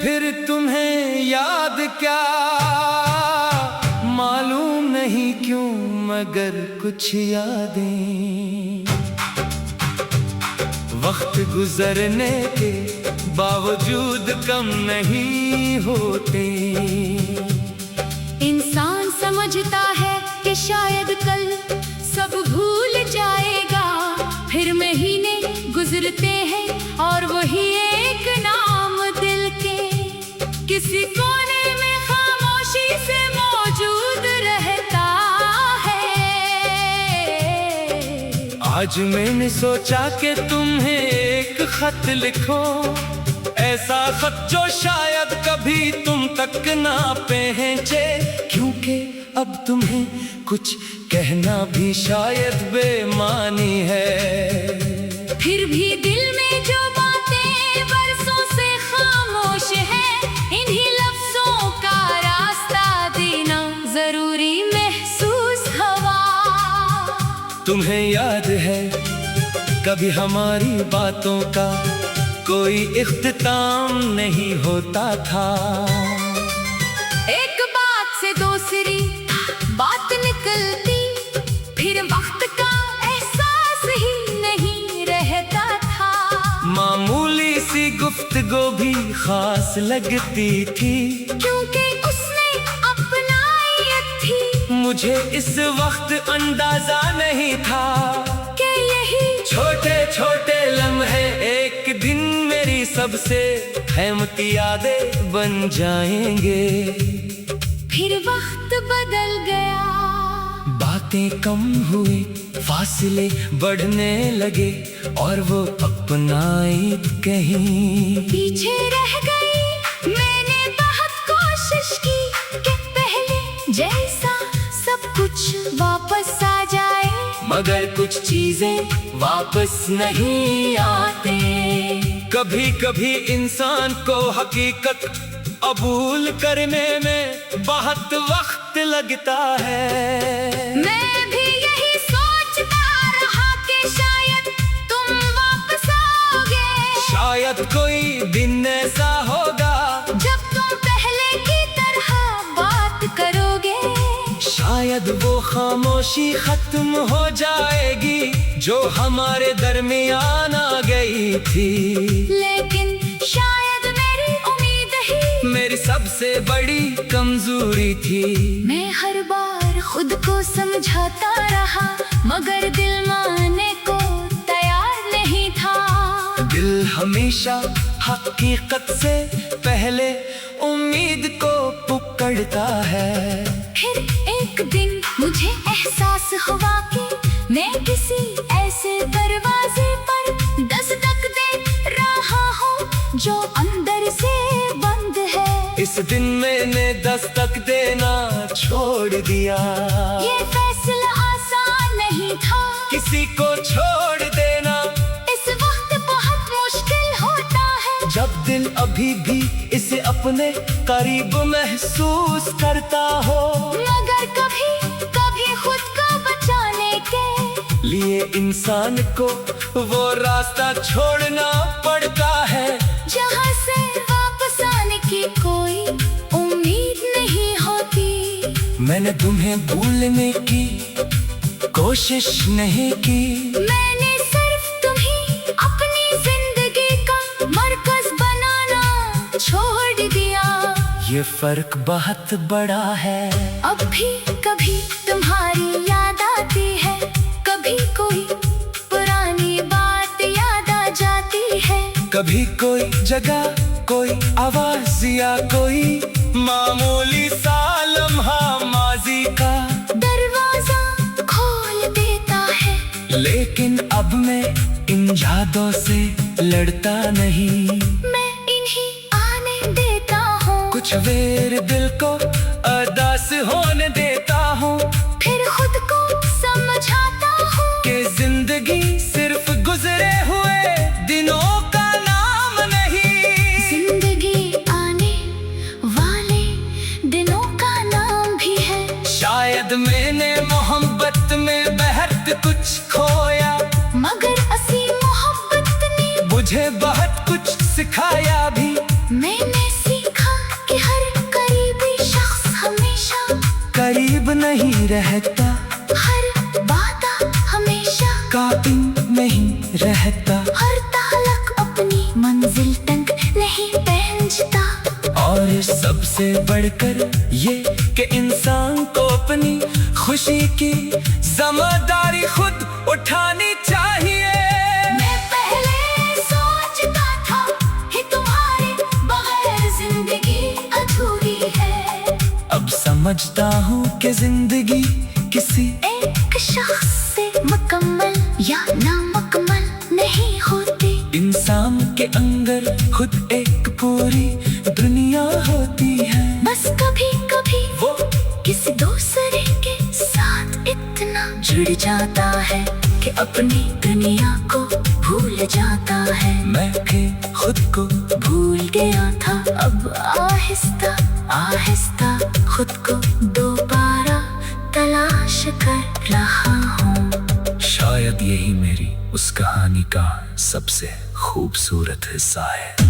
फिर तुम्हें याद क्या, मालूम नहीं क्यों मगर कुछ यादें वक्त गुजरने के बावजूद कम नहीं होते। इंसान समझता है कि शायद कल सब भूल जाएगा, फिर महीने गुजरते हैं और वही एक नाम दिल के किसी कोने में खामोशी से मौजूद रहता है। आज मैंने सोचा कि तुम्हें एक खत लिखो, ऐसा खत जो शायद कभी तुम तक ना पहुंचे, क्योंकि अब तुम्हें कुछ कहना भी शायद बेमानी है। फिर भी दिल में जो बातें बरसों से खामोश है, इन्हीं लफ्जों का रास्ता देना जरूरी महसूस हुआ। तुम्हें याद है कभी हमारी बातों का कोई इख्तिताम नहीं होता था। एक बात से दूसरी बात निकलती, फिर वक्त का एहसास ही नहीं रहता था। मामूली सी गुफ्तगू भी खास लगती थी, क्योंकि उसने अपनाई थी। मुझे इस वक्त अंदाजा नहीं था कि यही छोटे छोटे लम्हे एक दिन मेरी सबसे कीमती यादें बन जाएंगे। फिर वक्त बदल गया, बातें कम हुई, फासले बढ़ने लगे और वो अपनाई कहीं पीछे रह गई। मैंने बहुत कोशिश की कि पहले जैसा सब कुछ वापस आ जाए, मगर कुछ चीजें वापस नहीं आते। कभी कभी इंसान को हकीकत कबूल करने में बहुत वक्त लगता है। मैं भी यही सोचता रहा कि शायद तुम वापस आओगे, शायद कोई दिन ऐसा होगा जब तुम पहले की तरह बात करोगे। शायद वो खामोशी खत्म हो जाएगी जो हमारे दरमियान आ गई थी। लेकिन शायद मेरी उम्मीद ही मेरी सबसे बड़ी कमजोरी थी। मैं हर बार खुद को समझाता रहा, मगर दिल मानने को तैयार नहीं था। दिल हमेशा हकीकत से पहले उम्मीद को पकड़ता है। फिर एक दिन मुझे एहसास हुआ कि मैं किसी ऐसे दरवाजे पर दस्तक दे रहा हूँ जो अंदर से बंद है। इस दिन मैंने दस्तक देना छोड़ दिया। ये फैसला आसान नहीं था, किसी को छोड़ देना इस वक्त बहुत मुश्किल होता है। जब दिल अभी भी इसे अपने करीब महसूस करता हो, मगर कभी कभी खुद को बचाने के लिए इंसान को वो रास्ता छोड़ना पड़ता है जहाँ से वापस आने की कोई उम्मीद नहीं होती। मैंने तुम्हें भूलने की कोशिश नहीं की, मैंने सिर्फ तुम्हें अपनी जिंदगी का मरकज बनाना छोड़ दिया। ये फर्क बहुत बड़ा है। अब भी कभी तुम्हारी याद आती है, कभी कोई पुरानी बात याद आ जाती है। कभी कोई जगह, कोई आवाज या कोई मामूली सा लम्हा माजी का दरवाजा खोल देता है। लेकिन अब मैं इन यादों से लड़ता नहीं। मैं इन्हीं आने देता हूँ, कुछ वेर दिल को अदास होने देता हूँ। फिर खुद को समझाता हूँ कि जिंदगी सिर्फ गुजरे हुए दिनों का नाम नहीं। जिंदगी आने वाले दिनों का नाम भी है। शायद मैंने मोहब्बत में बहुत कुछ खोया, मगर असी मोहब्बत ने मुझे बहुत कुछ सिखाया भी। मैंने नहीं रहता, हर वादा हमेशा कायम नहीं रहता, हर तालक अपनी मंजिल तक नहीं पहुंचता। और सबसे बढ़कर ये कि इंसान को अपनी खुशी की जिम्मेदारी खुद उठानी चाहिए। मैं पहले सोचता था कि तुम्हारे बगैर जिंदगी अधूरी है, अब समझता हूँ कि जिंदगी किसी एक शख्स से मुकम्मल या नामुकम्मल नहीं होती। इंसान के अंदर खुद एक पूरी दुनिया होती है। बस कभी कभी वो किसी दूसरे के साथ इतना जुड़ जाता है कि अपनी दुनिया को भूल जाता है। मैं के खुद को भूल गया था, अब आहिस्ता आहिस्ता खुद को दोबारा तलाश कर रहा हूँ। शायद यही मेरी उस कहानी का सबसे खूबसूरत हिस्सा है।